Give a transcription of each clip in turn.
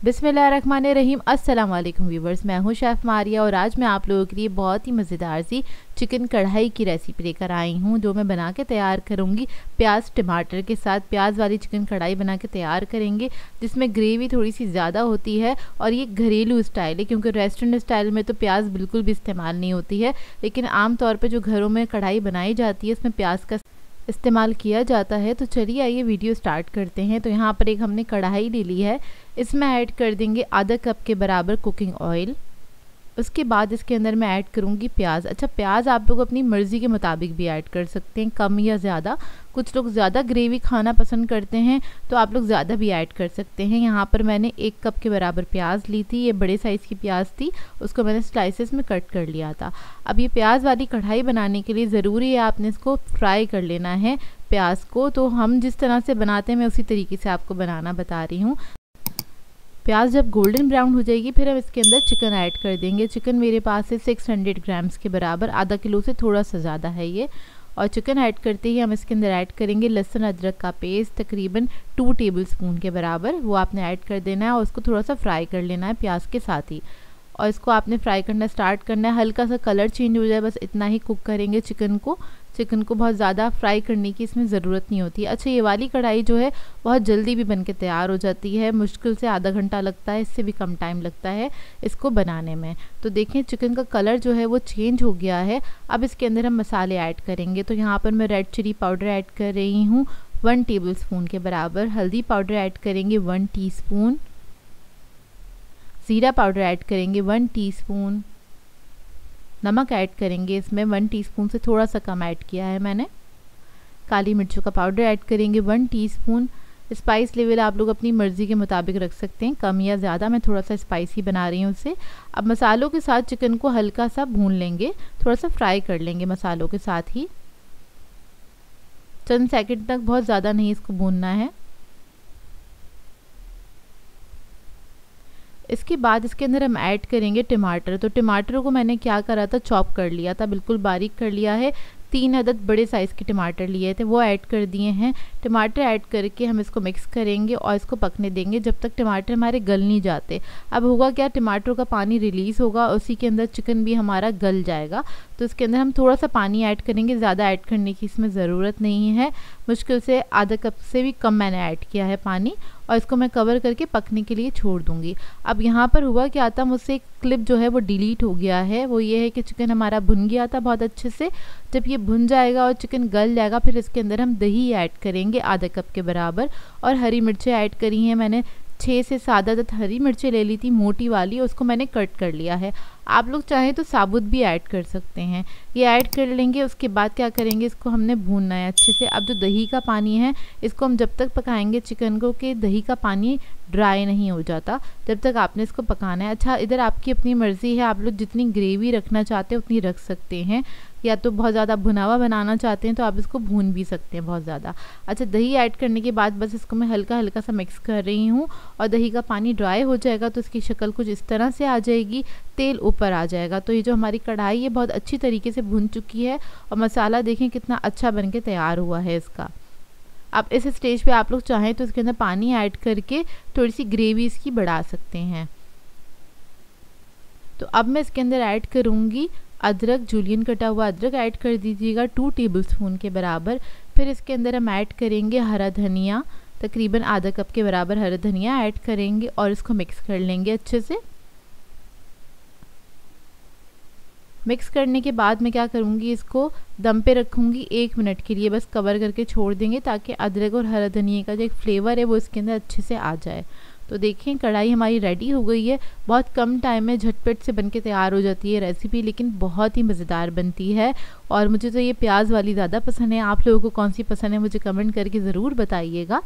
बिस्मिल्लाहिर्रहमानिर्रहीम। अस्सलाम वालेकुम व्यूवर्स, मैं हूं शेफ़ मारिया और आज मैं आप लोगों के लिए बहुत ही मज़ेदार सी चिकन कढ़ाई की रेसिपी लेकर आई हूं जो मैं बना के तैयार करूंगी प्याज टमाटर के साथ। प्याज वाली चिकन कढ़ाई बना के तैयार करेंगे जिसमें ग्रेवी थोड़ी सी ज़्यादा होती है और ये घरेलू स्टाइल है क्योंकि रेस्टोरेंट स्टाइल में तो प्याज बिल्कुल भी इस्तेमाल नहीं होती है, लेकिन आम तौर पर जो घरों में कढ़ाई बनाई जाती है उसमें प्याज का इस्तेमाल किया जाता है। तो चलिए आइए वीडियो स्टार्ट करते हैं। तो यहाँ पर एक हमने कढ़ाई ले ली है, इसमें ऐड कर देंगे आधा कप के बराबर कुकिंग ऑयल। उसके बाद इसके अंदर मैं ऐड करूँगी प्याज। अच्छा, प्याज आप लोग अपनी मर्ज़ी के मुताबिक भी ऐड कर सकते हैं, कम या ज़्यादा। कुछ लोग ज़्यादा ग्रेवी खाना पसंद करते हैं तो आप लोग ज़्यादा भी ऐड कर सकते हैं। यहाँ पर मैंने 1 कप के बराबर प्याज ली थी, ये बड़े साइज़ की प्याज थी, उसको मैंने स्लाइसेस में कट कर लिया था। अब ये प्याज वाली कढ़ाई बनाने के लिए ज़रूरी है आपने इसको फ्राई कर लेना है प्याज को। तो हम जिस तरह से बनाते हैं मैं उसी तरीके से आपको बनाना बता रही हूँ। प्याज जब गोल्डन ब्राउन हो जाएगी फिर हम इसके अंदर चिकन ऐड कर देंगे। चिकन मेरे पास है 600 ग्राम्स के बराबर, आधा किलो से थोड़ा सा ज़्यादा है ये। और चिकन ऐड करते ही हम इसके अंदर ऐड करेंगे लहसुन अदरक का पेस्ट तकरीबन 2 टेबलस्पून के बराबर, वो आपने ऐड कर देना है और उसको थोड़ा सा फ्राई कर लेना है प्याज के साथ ही। और इसको आपने फ्राई करना स्टार्ट करना है, हल्का सा कलर चेंज हो जाए बस इतना ही कुक करेंगे चिकन को। चिकन को बहुत ज़्यादा फ्राई करने की इसमें ज़रूरत नहीं होती। अच्छा, ये वाली कढ़ाई जो है बहुत जल्दी भी बन के तैयार हो जाती है, मुश्किल से आधा घंटा लगता है, इससे भी कम टाइम लगता है इसको बनाने में। तो देखें चिकन का कलर जो है वो चेंज हो गया है। अब इसके अंदर हम मसाले ऐड करेंगे। तो यहाँ पर मैं रेड चिली पाउडर ऐड कर रही हूँ 1 टेबलस्पून के बराबर, हल्दी पाउडर ऐड करेंगे 1 टीस्पून, ज़ीरा पाउडर ऐड करेंगे 1 टीस्पून, नमक ऐड करेंगे इसमें 1 टीस्पून से थोड़ा सा कम ऐड किया है मैंने, काली मिर्चों का पाउडर ऐड करेंगे 1 टीस्पून। स्पाइस लेवल आप लोग अपनी मर्ज़ी के मुताबिक रख सकते हैं, कम या ज़्यादा। मैं थोड़ा सा स्पाइसी बना रही हूँ उसे। अब मसालों के साथ चिकन को हल्का सा भून लेंगे, थोड़ा सा फ्राई कर लेंगे मसालों के साथ ही, चंद सेकंड तक, बहुत ज़्यादा नहीं इसको भूनना है। इसके बाद इसके अंदर हम ऐड करेंगे टमाटर। तो टमाटर को मैंने क्या करा था, चॉप कर लिया था, बिल्कुल बारीक कर लिया है। 3 अदद बड़े साइज़ के टमाटर लिए थे, वो ऐड कर दिए हैं। टमाटर ऐड करके हम इसको मिक्स करेंगे और इसको पकने देंगे जब तक टमाटर हमारे गल नहीं जाते। अब होगा क्या, टमाटर का पानी रिलीज़ होगा, उसी के अंदर चिकन भी हमारा गल जाएगा। तो इसके अंदर हम थोड़ा सा पानी ऐड करेंगे, ज़्यादा ऐड करने की इसमें ज़रूरत नहीं है। मुश्किल से आधा कप से भी कम मैंने ऐड किया है पानी और इसको मैं कवर करके पकने के लिए छोड़ दूंगी। अब यहाँ पर हुआ क्या था, मुझसे एक क्लिप जो है वो डिलीट हो गया है। वो ये है कि चिकन हमारा भुन गया था बहुत अच्छे से। जब ये भुन जाएगा और चिकन गल जाएगा फिर इसके अंदर हम दही ऐड करेंगे आधा कप के बराबर, और हरी मिर्चें ऐड करी हैं मैंने 6 से 7 अदद हरी मिर्चें ले ली थी मोटी वाली, उसको मैंने कट कर लिया है। आप लोग चाहें तो साबुत भी ऐड कर सकते हैं। ये ऐड कर लेंगे। उसके बाद क्या करेंगे, इसको हमने भूनना है अच्छे से। अब जो दही का पानी है इसको हम जब तक पकाएंगे चिकन को कि दही का पानी ड्राई नहीं हो जाता, जब तक आपने इसको पकाना है। अच्छा, इधर आपकी अपनी मर्ज़ी है, आप लोग जितनी ग्रेवी रखना चाहते हैं उतनी रख सकते हैं, या तो बहुत ज़्यादा भुना हुआ बनाना चाहते हैं तो आप इसको भून भी सकते हैं बहुत ज़्यादा। अच्छा, दही ऐड करने के बाद बस इसको मैं हल्का हल्का सा मिक्स कर रही हूँ और दही का पानी ड्राई हो जाएगा तो इसकी शक्ल कुछ इस तरह से आ जाएगी, तेल ऊपर आ जाएगा। तो ये जो हमारी कढ़ाई है बहुत अच्छी तरीके से भुन चुकी है और मसाला देखें कितना अच्छा बन के तैयार हुआ है इसका। अब इस स्टेज पे आप लोग चाहें तो इसके अंदर पानी ऐड करके थोड़ी सी ग्रेवी इसकी बढ़ा सकते हैं। तो अब मैं इसके अंदर ऐड करूँगी अदरक, जूलियन कटा हुआ अदरक ऐड कर दीजिएगा 2 टेबलस्पून के बराबर। फिर इसके अंदर हम ऐड करेंगे हरा धनिया, तकरीबन आधा कप के बराबर हरा धनिया ऐड करेंगे और इसको मिक्स कर लेंगे अच्छे से। मिक्स करने के बाद मैं क्या करूँगी, इसको दम पे रखूँगी 1 मिनट के लिए, बस कवर करके छोड़ देंगे ताकि अदरक और हरा धनिया का जो एक फ्लेवर है वो इसके अंदर अच्छे से आ जाए। तो देखें कढ़ाई हमारी रेडी हो गई है। बहुत कम टाइम में झटपट से बनके तैयार हो जाती है रेसिपी, लेकिन बहुत ही मज़ेदार बनती है। और मुझे तो ये प्याज वाली ज़्यादा पसंद है। आप लोगों को कौन सी पसंद है मुझे कमेंट करके ज़रूर बताइएगा।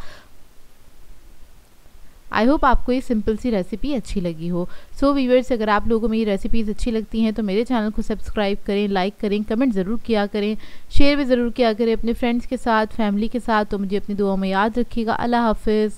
आई होप आपको ये सिंपल सी रेसिपी अच्छी लगी हो। सो व्यूअर्स, अगर आप लोगों को मेरी रेसिपीज़ अच्छी लगती हैं तो मेरे चैनल को सब्सक्राइब करें, लाइक करें, कमेंट ज़रूर किया करें, शेयर भी ज़रूर किया करें अपने फ्रेंड्स के साथ, फैमिली के साथ। तो मुझे अपनी दुआ में याद रखिएगा। अल्लाह हाफिज़।